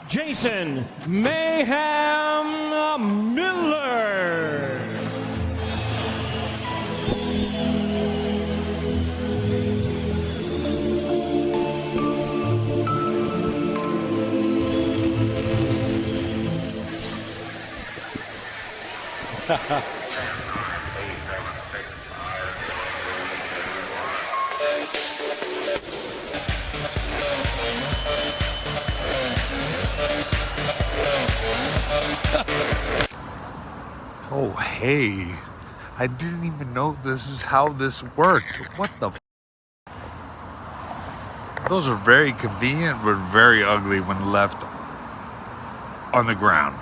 Jason Mayhem Miller. Oh, hey. I didn't even know this is how this worked. What the f? Those are very convenient, but very ugly when left on the ground.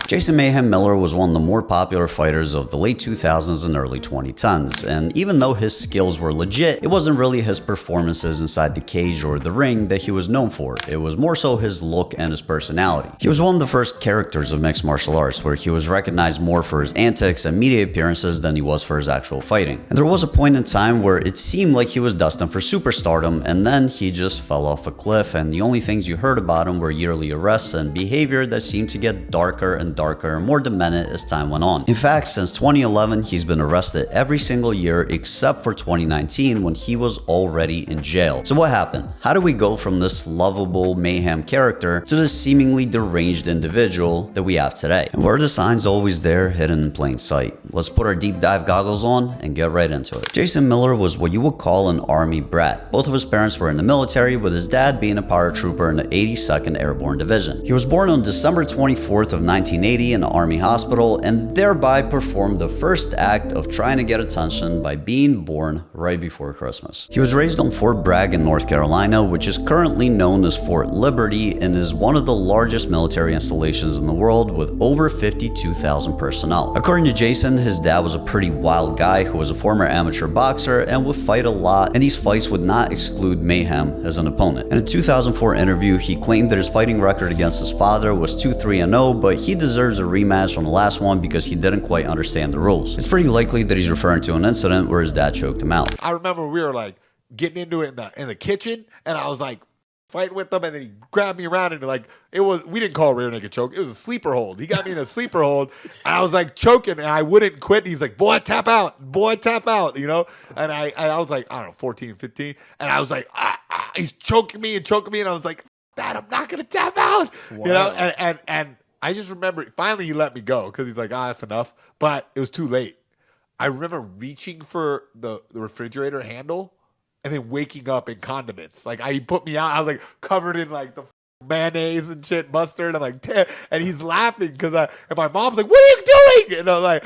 Jason Mayhem Miller was one of the more popular fighters of the late 2000s and early 2010s, and even though his skills were legit, it wasn't really his performances inside the cage or the ring that he was known for. It was more so his look and his personality. He was one of the first characters of mixed martial arts where he was recognized more for his antics and media appearances than he was for his actual fighting. And there was a point in time where it seemed like he was destined for superstardom, and then he just fell off a cliff, and the only things you heard about him were yearly arrests and behavior that seemed to get darker and darker and more demented as time went on. In fact, since 2011, he's been arrested every single year except for 2019 when he was already in jail. So what happened? How do we go from this lovable mayhem character to this seemingly deranged individual that we have today? And were the signs always there, hidden in plain sight? Let's put our deep dive goggles on and get right into it. Jason Miller was what you would call an army brat. Both of his parents were in the military, with his dad being a paratrooper in the 82nd Airborne Division. He was born on December 24th of 1980 in an army hospital, and thereby performed the first act of trying to get attention by being born right before Christmas. He was raised on Fort Bragg in North Carolina, which is currently known as Fort Liberty and is one of the largest military installations in the world with over 52,000 personnel. According to Jason, his dad was a pretty wild guy who was a former amateur boxer and would fight a lot, and these fights would not exclude Mayhem as an opponent. In a 2004 interview, he claimed that his fighting record against his father was 2-3-0, but he deserves a rematch on the last one because he didn't quite understand the rules. It's pretty likely that he's referring to an incident where his dad choked him out. I remember we were like getting into it in the kitchen, and I was like fighting with him, and then he grabbed me around, and like we didn't call it rear naked choke, it was a sleeper hold. He got me in a sleeper hold, and I was like choking, and I wouldn't quit. He's like, boy, tap out, you know. And I was like, I don't know, 14, 15, and I was like, he's choking me, and I was like, Dad, I'm not gonna tap out, wow. You know. And I just remember finally he let me go because he's like, that's enough. But it was too late. I remember reaching for the refrigerator handle and then waking up in condiments. Like he put me out. I was like covered in like the mayonnaise and shit, mustard. I'm like, and he's laughing because and my mom's like, what are you doing? And I'm like,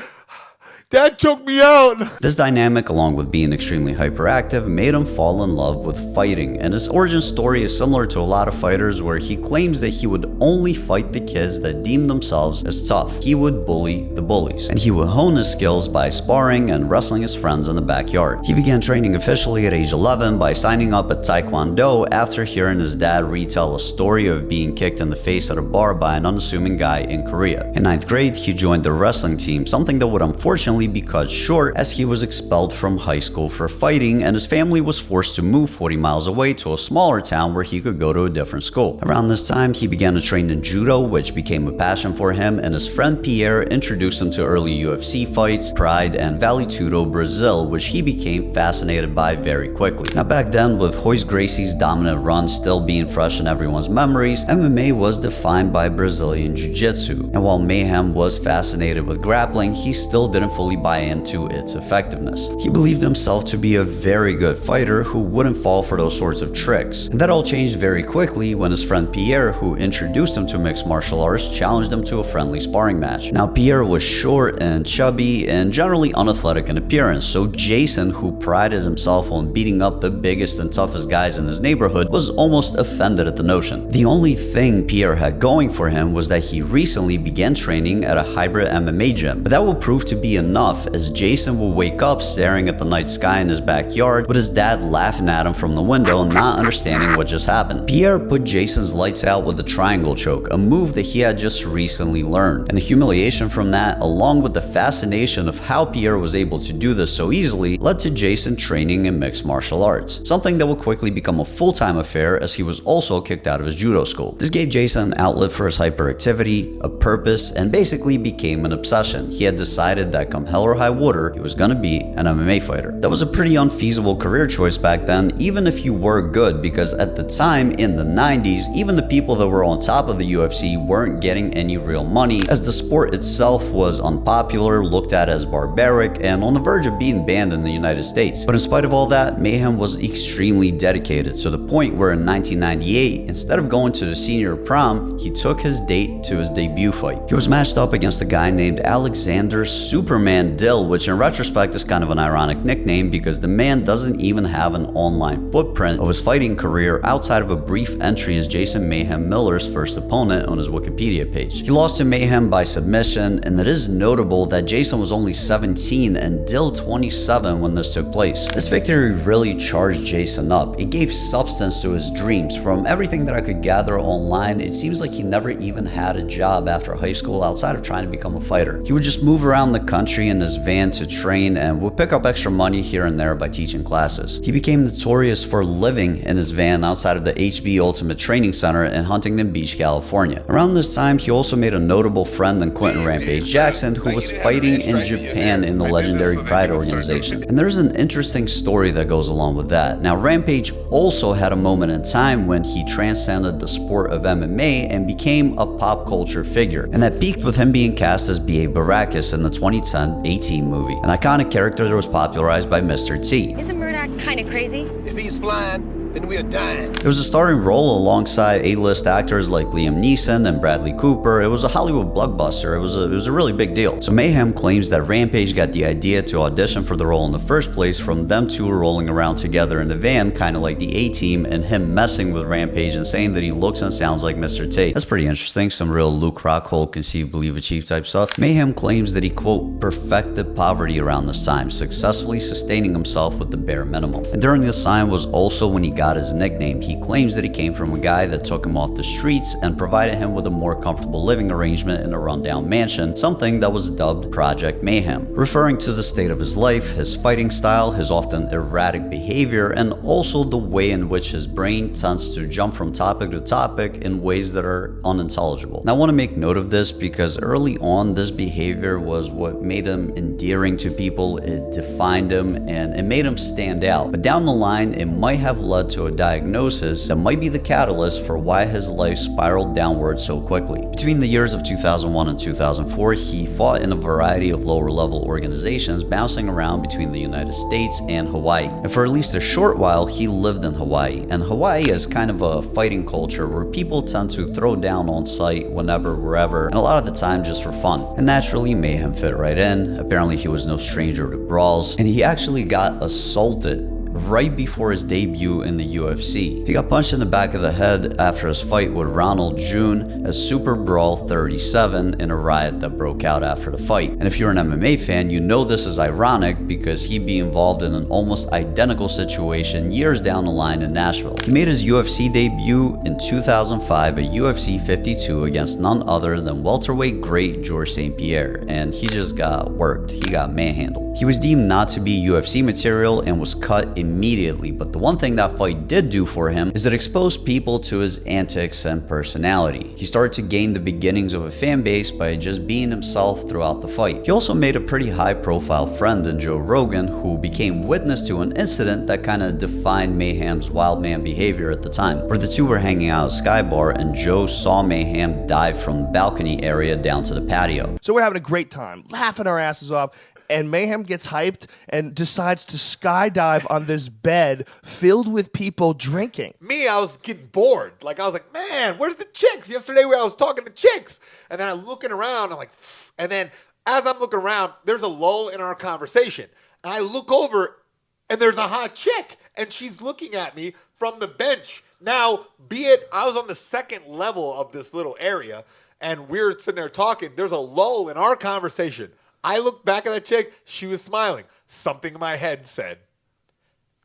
Dad choked me out. This dynamic, along with being extremely hyperactive, made him fall in love with fighting, and his origin story is similar to a lot of fighters where he claims that he would only fight the kids that deemed themselves as tough. He would bully the bullies, and he would hone his skills by sparring and wrestling his friends in the backyard. He began training officially at age 11 by signing up at Taekwondo after hearing his dad retell a story of being kicked in the face at a bar by an unassuming guy in Korea. In 9th grade, he joined the wrestling team, something that would unfortunately be cut short as he was expelled from high school for fighting, and his family was forced to move 40 miles away to a smaller town where he could go to a different school. Around this time, he began to train in judo, which became a passion for him, and his friend Pierre introduced him to early UFC fights, Pride, and Vale Tudo, Brazil, which he became fascinated by very quickly. Now back then, with Royce Gracie's dominant run still being fresh in everyone's memories, MMA was defined by Brazilian Jiu-Jitsu, and while Mayhem was fascinated with grappling, he still didn't fully buy into its effectiveness. He believed himself to be a very good fighter who wouldn't fall for those sorts of tricks. And that all changed very quickly when his friend Pierre, who introduced him to mixed martial arts, challenged him to a friendly sparring match. Now Pierre was short and chubby and generally unathletic in appearance, so Jason, who prided himself on beating up the biggest and toughest guys in his neighborhood, was almost offended at the notion. The only thing Pierre had going for him was that he recently began training at a hybrid MMA gym, but that would prove to be enough enough, as Jason would wake up staring at the night sky in his backyard with his dad laughing at him from the window, not understanding what just happened. Pierre put Jason's lights out with a triangle choke, a move that he had just recently learned. And the humiliation from that, along with the fascination of how Pierre was able to do this so easily, led to Jason training in mixed martial arts, something that would quickly become a full-time affair as he was also kicked out of his judo school. This gave Jason an outlet for his hyperactivity, a purpose, and basically became an obsession. He had decided that come hell or high water, he was gonna be an MMA fighter. That was a pretty unfeasible career choice back then, even if you were good, because at the time, in the 90s, even the people that were on top of the UFC weren't getting any real money, as the sport itself was unpopular, looked at as barbaric, and on the verge of being banned in the United States. But in spite of all that, Mayhem was extremely dedicated, to the point where in 1998, instead of going to the senior prom, he took his date to his debut fight. He was matched up against a guy named Alexander Superman Dill, which in retrospect is kind of an ironic nickname because the man doesn't even have an online footprint of his fighting career outside of a brief entry as Jason Mayhem Miller's first opponent on his Wikipedia page. He lost to Mayhem by submission, and it is notable that Jason was only 17 and Dill 27 when this took place. This victory really charged Jason up. It gave substance to his dreams. From everything that I could gather online, it seems like he never even had a job after high school outside of trying to become a fighter. He would just move around the country in his van to train and would pick up extra money here and there by teaching classes. He became notorious for living in his van outside of the HB Ultimate Training Center in Huntington Beach, California. Around this time, he also made a notable friend in Quentin Rampage Jackson, who was fighting in Japan in the legendary Pride organization. And there's an interesting story that goes along with that. Now, Rampage also had a moment in time when he transcended the sport of MMA and became a pop culture figure. And that peaked with him being cast as B.A. Baracus in the 2010 A-Team movie, an iconic character that was popularized by Mr. T. Isn't Murdoch kind of crazy? If he's flying, then we are dying. It was a starring role alongside A-list actors like Liam Neeson and Bradley Cooper. It was a Hollywood blockbuster. It was a really big deal. So Mayhem claims that Rampage got the idea to audition for the role in the first place from them two rolling around together in the van, kind of like the A-Team, and him messing with Rampage and saying that he looks and sounds like Mr. T. That's pretty interesting. Some real Luke Rockhold, conceive, believe, achieve type stuff. Mayhem claims that he, quote, perfected poverty around this time, successfully sustaining himself with the bare minimum. And during this time was also when he got his nickname. He claims that he came from a guy that took him off the streets and provided him with a more comfortable living arrangement in a rundown mansion, something that was dubbed Project Mayhem, referring to the state of his life, his fighting style, his often erratic behavior, and also the way in which his brain tends to jump from topic to topic in ways that are unintelligible. Now, I want to make note of this because early on, this behavior was what made him endearing to people, it defined him, and it made him stand out. But down the line, it might have led to a diagnosis that might be the catalyst for why his life spiraled downward so quickly. Between the years of 2001 and 2004, he fought in a variety of lower level organizations, bouncing around between the United States and Hawaii. And for at least a short while, he lived in Hawaii. And Hawaii is kind of a fighting culture where people tend to throw down on sight whenever, wherever, and a lot of the time just for fun. And naturally, Mayhem fit right in. Apparently, he was no stranger to brawls, and he actually got assaulted right before his debut in the UFC. He got punched in the back of the head after his fight with Ronald June at Super Brawl 37 in a riot that broke out after the fight. And if you're an MMA fan, you know this is ironic because he'd be involved in an almost identical situation years down the line in Nashville. He made his UFC debut in 2005 at UFC 52 against none other than welterweight great Georges St. Pierre, and he just got worked. He got manhandled. He was deemed not to be UFC material and was cut immediately, but the one thing that fight did do for him is it exposed people to his antics and personality. He started to gain the beginnings of a fan base by just being himself throughout the fight. He also made a pretty high profile friend in Joe Rogan, who became witness to an incident that kind of defined Mayhem's wild man behavior at the time, where the two were hanging out at Sky Bar and Joe saw Mayhem dive from the balcony area down to the patio. So we're having a great time, laughing our asses off. And Mayhem gets hyped and decides to skydive on this bed filled with people drinking. Me, I was getting bored. Like, I was like, man, where's the chicks? Yesterday where I was talking to chicks. And then I'm looking around, I'm like, and then as I'm looking around, there's a lull in our conversation. And I look over and there's a hot chick. And she's looking at me from the bench. Now, be it, I was on the second level of this little area and we're sitting there talking. There's a lull in our conversation. I looked back at that chick. She was smiling. Something in my head said,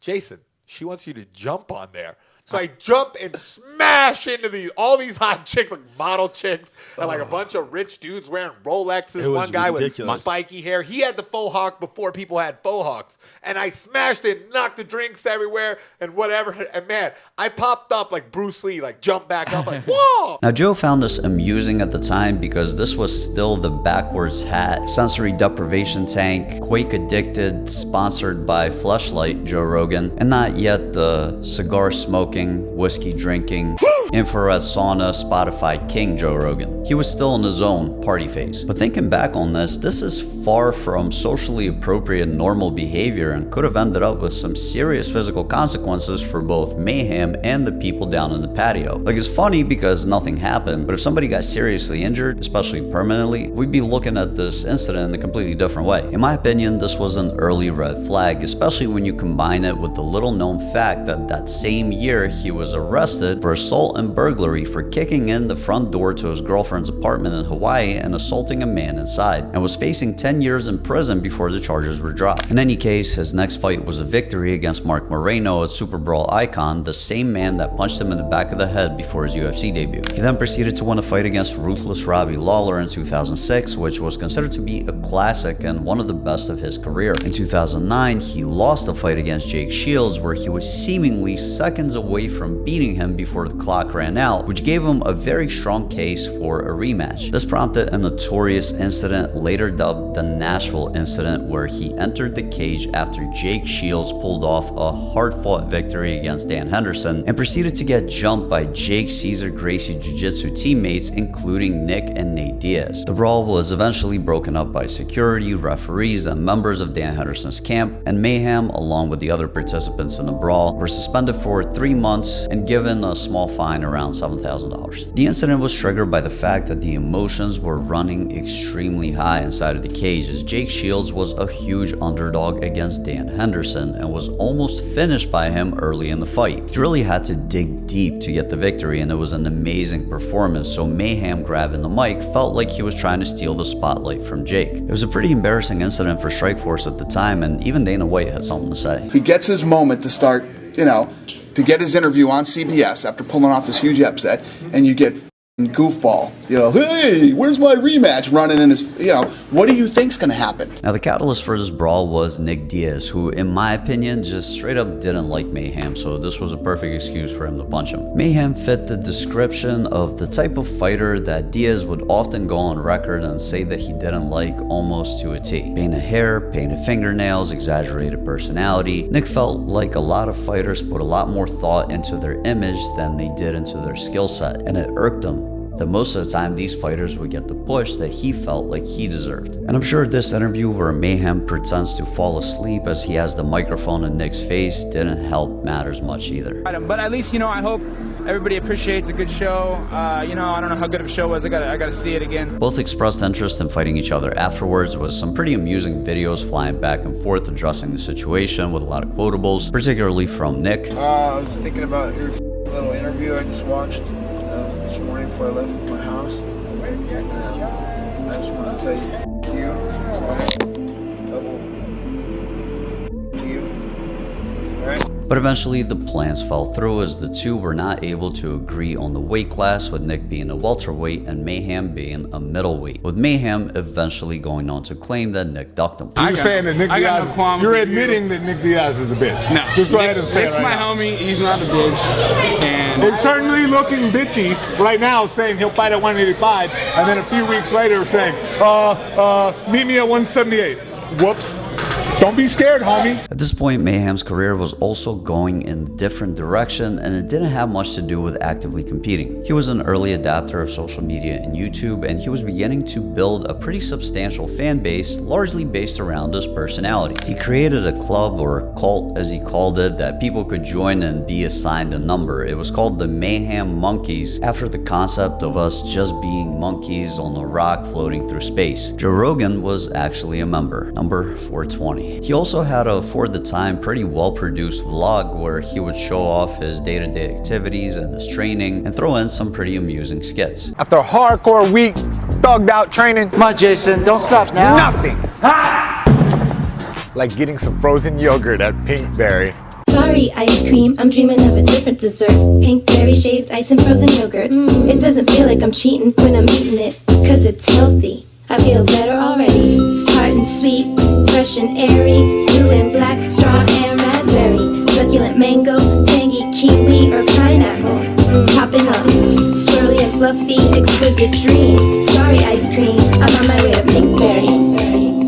Jason, she wants you to jump on there. So I jumped and smash into all these hot chicks, like model chicks, and like a bunch of rich dudes wearing Rolexes. One guy ridiculous. With spiky hair. He had the faux hawk before people had faux hawks. And I smashed it, knocked the drinks everywhere, and whatever. And man, I popped up like Bruce Lee, like jumped back up, like, whoa! Now, Joe found this amusing at the time because this was still the backwards hat, sensory deprivation tank, Quake addicted, sponsored by Fleshlight Joe Rogan, and not yet the cigar smoking, whiskey drinking, infrared sauna, Spotify king Joe Rogan. He was still in his own party phase. But thinking back on this is far from socially appropriate normal behavior and could have ended up with some serious physical consequences for both Mayhem and the people down in the patio. Like, it's funny because nothing happened, but if somebody got seriously injured, especially permanently, we'd be looking at this incident in a completely different way. In my opinion, this was an early red flag, especially when you combine it with the little known fact that that same year he was arrested for assault and burglary for kicking in the front door to his girlfriend's apartment in Hawaii and assaulting a man inside, and was facing 10 years in prison before the charges were dropped. In any case, his next fight was a victory against Mark Moreno, a Super Brawl icon, the same man that punched him in the back of the head before his UFC debut. He then proceeded to win a fight against Ruthless Robbie Lawler in 2006, which was considered to be a classic and one of the best of his career. In 2009, he lost a fight against Jake Shields where he was seemingly seconds away from beating him before the clock ran out, which gave him a very strong case for a rematch. This prompted a notorious incident later dubbed the Nashville incident, where he entered the cage after Jake Shields pulled off a hard-fought victory against Dan Henderson and proceeded to get jumped by Jake Cesar Gracie Jiu-Jitsu teammates, including Nick and Nate Diaz. The brawl was eventually broken up by security, referees, and members of Dan Henderson's camp, and Mayhem, along with the other participants in the brawl, were suspended for 3 months and given a small fine around $7,000. The incident was triggered by the fact that the emotions were running extremely high inside of the cage, as Jake Shields was a huge underdog against Dan Henderson and was almost finished by him early in the fight. He really had to dig deep to get the victory, and it was an amazing performance, so Mayhem grabbing the mic felt like he was trying to steal the spotlight from Jake. It was a pretty embarrassing incident for Strikeforce at the time, and even Dana White had something to say. He gets his moment to start, to get his interview on CBS after pulling off this huge upset, and you get goofball, hey, where's my rematch running in his, what do you think's gonna happen? Now, the catalyst for this brawl was Nick Diaz, who in my opinion just straight up didn't like Mayhem, so this was a perfect excuse for him to punch him. Mayhem fit the description of the type of fighter that Diaz would often go on record and say that he didn't like almost to a T. Painted hair, painted fingernails, exaggerated personality. Nick felt like a lot of fighters put a lot more thought into their image than they did into their skill set, and it irked him that most of the time these fighters would get the push that he felt like he deserved. And I'm sure this interview where Mayhem pretends to fall asleep as he has the microphone in Nick's face didn't help matters much either. But at least, I hope everybody appreciates a good show. I don't know how good of a show was. I gotta see it again. Both expressed interest in fighting each other afterwards, with some pretty amusing videos flying back and forth addressing the situation with a lot of quotables, particularly from Nick. I was thinking about your little interview I just watched this morning before I left my house. I just want to tell you, But eventually the plans fell through as the two were not able to agree on the weight class, with Nick being a welterweight and Mayhem being a middleweight, with Mayhem eventually going on to claim that Nick ducked him. You're saying that Nick Diaz, you're admitting that Nick Diaz is a bitch. No. Just go ahead and say Nick's it right my now. homie, he's not a bitch. And It's certainly looking bitchy right now, saying he'll fight at 185, and then a few weeks later saying, meet me at 178. Whoops. Don't be scared, homie. At this point, Mayhem's career was also going in a different direction, and it didn't have much to do with actively competing. He was an early adapter of social media and YouTube, and he was beginning to build a pretty substantial fan base, largely based around his personality. He created a club, or a cult as he called it, that people could join and be assigned a number. It was called the Mayhem Monkeys, after the concept of us just being monkeys on a rock floating through space. Joe Rogan was actually a member, number 420. He also had a, for the time, pretty well-produced vlog where he would show off his day-to-day activities and his training and throw in some pretty amusing skits. After a hardcore week thugged out training? Come on, Jason, don't stop now. Nothing. Like getting some frozen yogurt at Pinkberry. Sorry, ice cream, I'm dreaming of a different dessert. Pink berry shaved ice and frozen yogurt. It doesn't feel like I'm cheating when I'm eating it, cause it's healthy. I feel better already. Tart and sweet, fresh and airy, blue and black, straw and raspberry, succulent mango, tangy kiwi or pineapple. Popping up, swirly and fluffy, exquisite dream. Sorry, ice cream, I'm on my way to Pinkberry.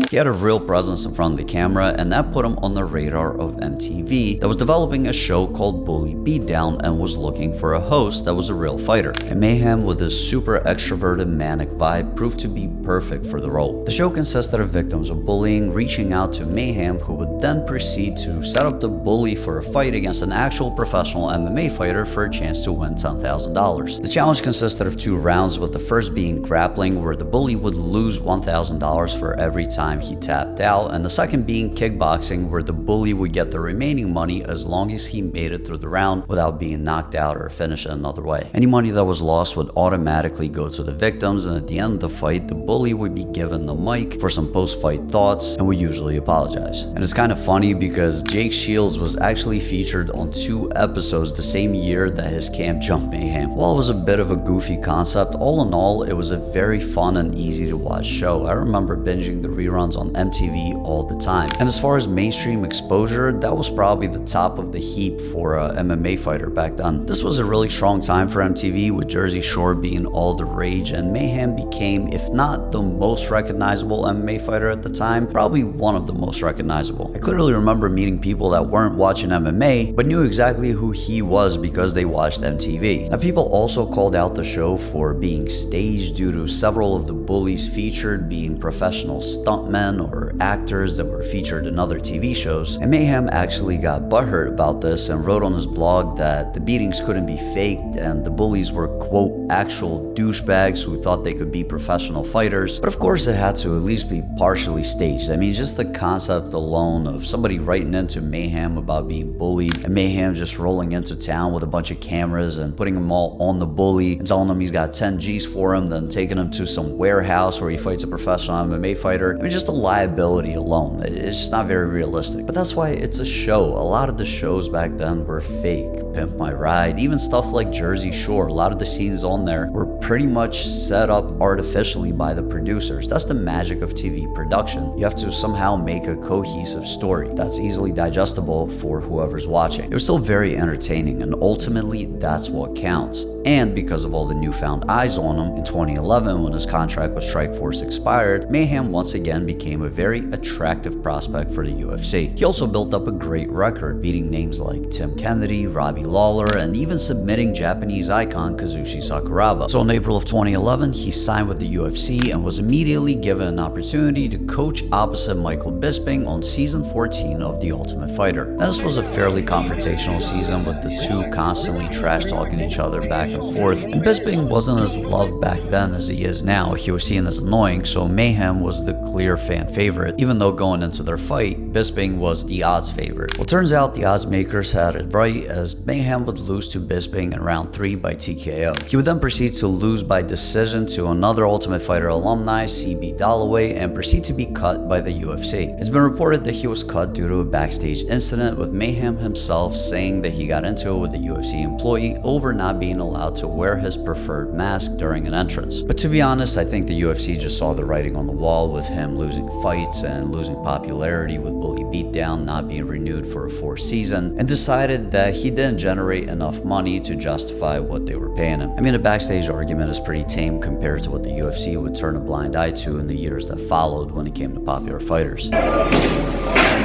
He had a real presence in front of the camera, and that put him on the radar of MTV that was developing a show called Bully Beatdown and was looking for a host that was a real fighter. And Mayhem, with his super extroverted manic vibe, proved to be perfect for the role. The show consisted of victims of bullying reaching out to Mayhem, who would then proceed to set up the bully for a fight against an actual professional MMA fighter for a chance to win $10,000. The challenge consisted of 2 rounds, with the first being grappling, where the bully would lose $1,000 for every time he tapped out, and the second being kickboxing, where the bully would get the remaining money as long as he made it through the round without being knocked out or finished another way. Any money that was lost would automatically go to the victims, and at the end of the fight, the bully would be given the mic for some post-fight thoughts and would usually apologize. And it's kind of funny because Jake Shields was actually featured on 2 episodes the same year that his camp jumped Mayhem. While it was a bit of a goofy concept, all in all, it was a very fun and easy to watch show. I remember binging the reruns on MTV all the time. And as far as mainstream exposure, that was probably the top of the heap for a MMA fighter back then. This was a really strong time for MTV, with Jersey Shore being all the rage, and Mayhem became, if not the most recognizable MMA fighter at the time, probably one of the most recognizable. I clearly remember meeting people that weren't watching MMA, but knew exactly who he was because they watched MTV. Now, people also called out the show for being staged due to several of the bullies featured being professional stuntmen or actors that were featured in other TV shows, and Mayhem actually got butthurt about this and wrote on his blog that the beatings couldn't be faked and the bullies were, quote, actual douchebags who thought they could be professional fighters. But of course it had to at least be partially staged. I mean, just the concept alone of somebody writing into Mayhem about being bullied, and Mayhem just rolling into town with a bunch of cameras and putting them all on the bully and telling him he's got 10 G's for him, then taking him to some warehouse where he fights a professional MMA fighter. I mean, just a liability alone, it's just not very realistic. But that's why it's a show. A lot of the shows back then were fake. Pimp My Ride, even stuff like Jersey Shore, a lot of the scenes on there were pretty much set up artificially by the producers. That's the magic of TV production. You have to somehow make a cohesive story that's easily digestible for whoever's watching. It was still very entertaining, and ultimately that's what counts. And because of all the newfound eyes on him, in 2011, when his contract with Strikeforce expired, Mayhem once again became a very attractive prospect for the UFC. He also built up a great record, beating names like Tim Kennedy, Robbie Lawler, and even submitting Japanese icon Kazushi Sakuraba. So in April of 2011, he signed with the UFC and was immediately given an opportunity to coach opposite Michael Bisping on season 14 of The Ultimate Fighter. Now, this was a fairly confrontational season, with the two constantly trash-talking each other back and forth, and Bisping wasn't as loved back then as he is now. He was seen as annoying, so Mayhem was the clear fan favorite, even though going into their fight, Bisping was the odds favorite. Well, turns out the odds makers had it right, as Mayhem would lose to Bisping in round 3 by TKO. He would then proceed to lose by decision to another Ultimate Fighter alumni, CB Dalloway, and proceed to be cut by the UFC. It's been reported that he was cut due to a backstage incident, with Mayhem himself saying that he got into it with a UFC employee over not being allowed to wear his preferred mask during an entrance. But to be honest, I think the UFC just saw the writing on the wall with him losing fights and losing popularity with Bully Beatdown not being renewed for a 4th season, and decided that he didn't generate enough money to justify what they were paying him. I mean, a backstage argument is pretty tame compared to what the UFC would turn a blind eye to in the years that followed when it came to popular fighters.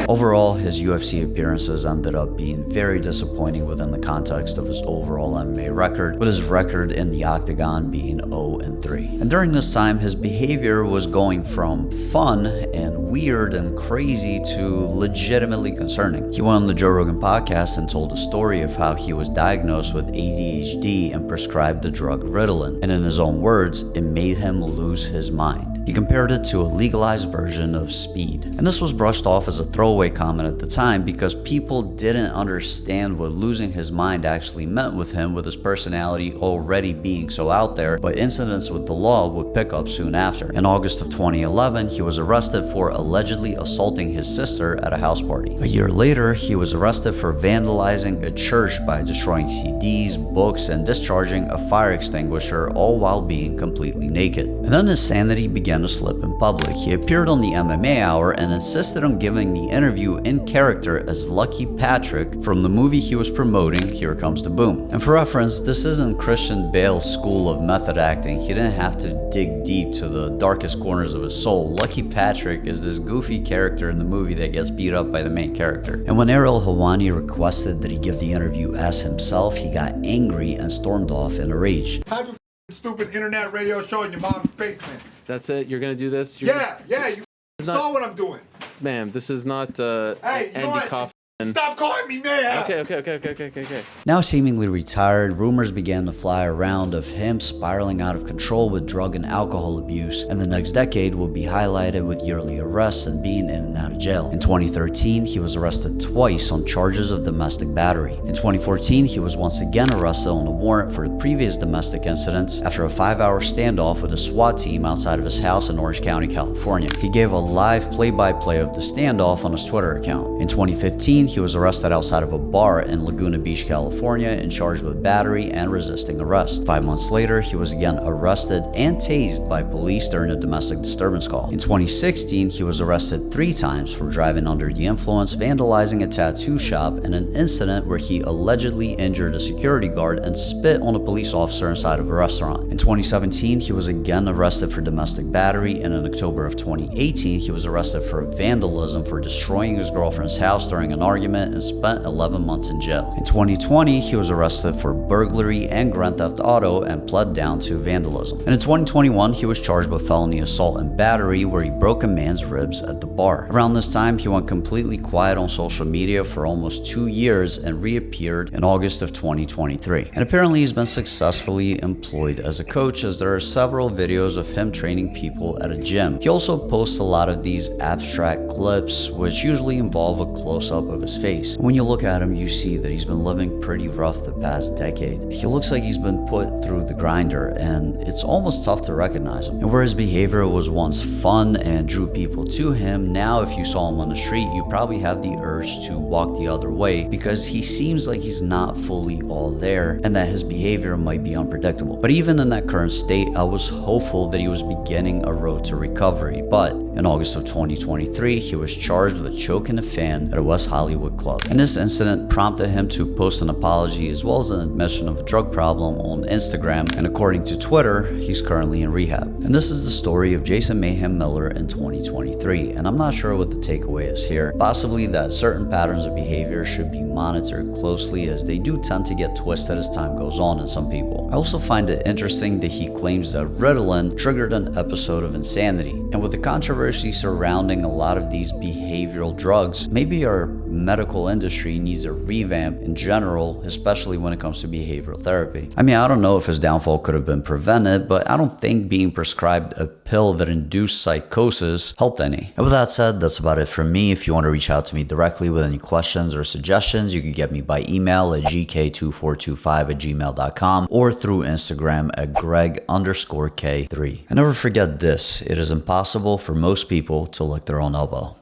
Overall, his UFC appearances ended up being very disappointing within the context of his overall MMA record, with his record in the octagon being 0-3. And during this time, his behavior was going from fun and weird and crazy to legitimately concerning. He went on the Joe Rogan podcast and told a story of how he was diagnosed with ADHD and prescribed the drug Ritalin, and in his own words, it made him lose his mind. He compared it to a legalized version of speed. And this was brushed off as a throwaway comment at the time because people didn't understand what losing his mind actually meant with him, with his personality already being so out there, but incidents with the law would pick up soon after. In August of 2011, he was arrested for allegedly assaulting his sister at a house party. A year later, he was arrested for vandalizing a church by destroying CDs, books, and discharging a fire extinguisher, all while being completely naked. And then his sanity began to slip in public. He appeared on the MMA Hour and insisted on giving the interview in character as Lucky Patrick from the movie he was promoting, Here Comes the Boom. And for reference, this isn't Christian Bale's school of method acting. He didn't have to dig deep to the darkest corners of his soul. Lucky Patrick is this goofy character in the movie that gets beat up by the main character. And when Ariel Helwani requested that he give the interview as himself, he got angry and stormed off in a rage. Have your stupid internet radio show in your mom's basement. That's it? You're gonna do this? Yeah, you saw what I'm doing. Ma'am, this is not hey, Andy Kaufman. Stop calling me Mayhem! Okay. Now seemingly retired, rumors began to fly around of him spiraling out of control with drug and alcohol abuse, and the next decade would be highlighted with yearly arrests and being in and out of jail. In 2013, he was arrested twice on charges of domestic battery. In 2014, he was once again arrested on a warrant for previous domestic incidents after a 5-hour standoff with a SWAT team outside of his house in Orange County, California. He gave a live play-by-play of the standoff on his Twitter account. In 2015, he was arrested outside of a bar in Laguna Beach, California, and charged with battery and resisting arrest. 5 months later, he was again arrested and tased by police during a domestic disturbance call. In 2016, he was arrested 3 times for driving under the influence, vandalizing a tattoo shop, and an incident where he allegedly injured a security guard and spit on a police officer inside of a restaurant. In 2017, he was again arrested for domestic battery, and in October of 2018, he was arrested for vandalism for destroying his girlfriend's house during an argument and spent 11 months in jail. In 2020, he was arrested for burglary and grand theft auto and pled down to vandalism. And in 2021, he was charged with felony assault and battery where he broke a man's ribs at the bar. Around this time, he went completely quiet on social media for almost 2 years and reappeared in August of 2023. And apparently he's been successfully employed as a coach, as there are several videos of him training people at a gym. He also posts a lot of these abstract clips, which usually involve a close-up of his face. When you look at him, you see that he's been living pretty rough the past decade. He looks like he's been put through the grinder, and it's almost tough to recognize him. And where his behavior was once fun and drew people to him, now if you saw him on the street, you probably have the urge to walk the other way because he seems like he's not fully all there and that his behavior might be unpredictable. But even in that current state, I was hopeful that he was beginning a road to recovery. But in August of 2023, he was charged with choking a fan at a West Hollywood club. And this incident prompted him to post an apology as well as an admission of a drug problem on Instagram, and according to Twitter, he's currently in rehab. And this is the story of Jason Mayhem Miller in 2023, and I'm not sure what the takeaway is here. Possibly that certain patterns of behavior should be monitored closely, as they do tend to get twisted as time goes on in some people. I also find it interesting that he claims that Ritalin triggered an episode of insanity, and with the controversy surrounding a lot of these behavioral drugs, maybe our medical industry needs a revamp in general, especially when it comes to behavioral therapy. I mean, I don't know if his downfall could have been prevented, but I don't think being prescribed a pill that induced psychosis helped any. And with that said, that's about it for me. If you want to reach out to me directly with any questions or suggestions, you can get me by email at gk2425@gmail.com or through Instagram at greg_k3. And never forget this: it is impossible for most people to lick their own elbow.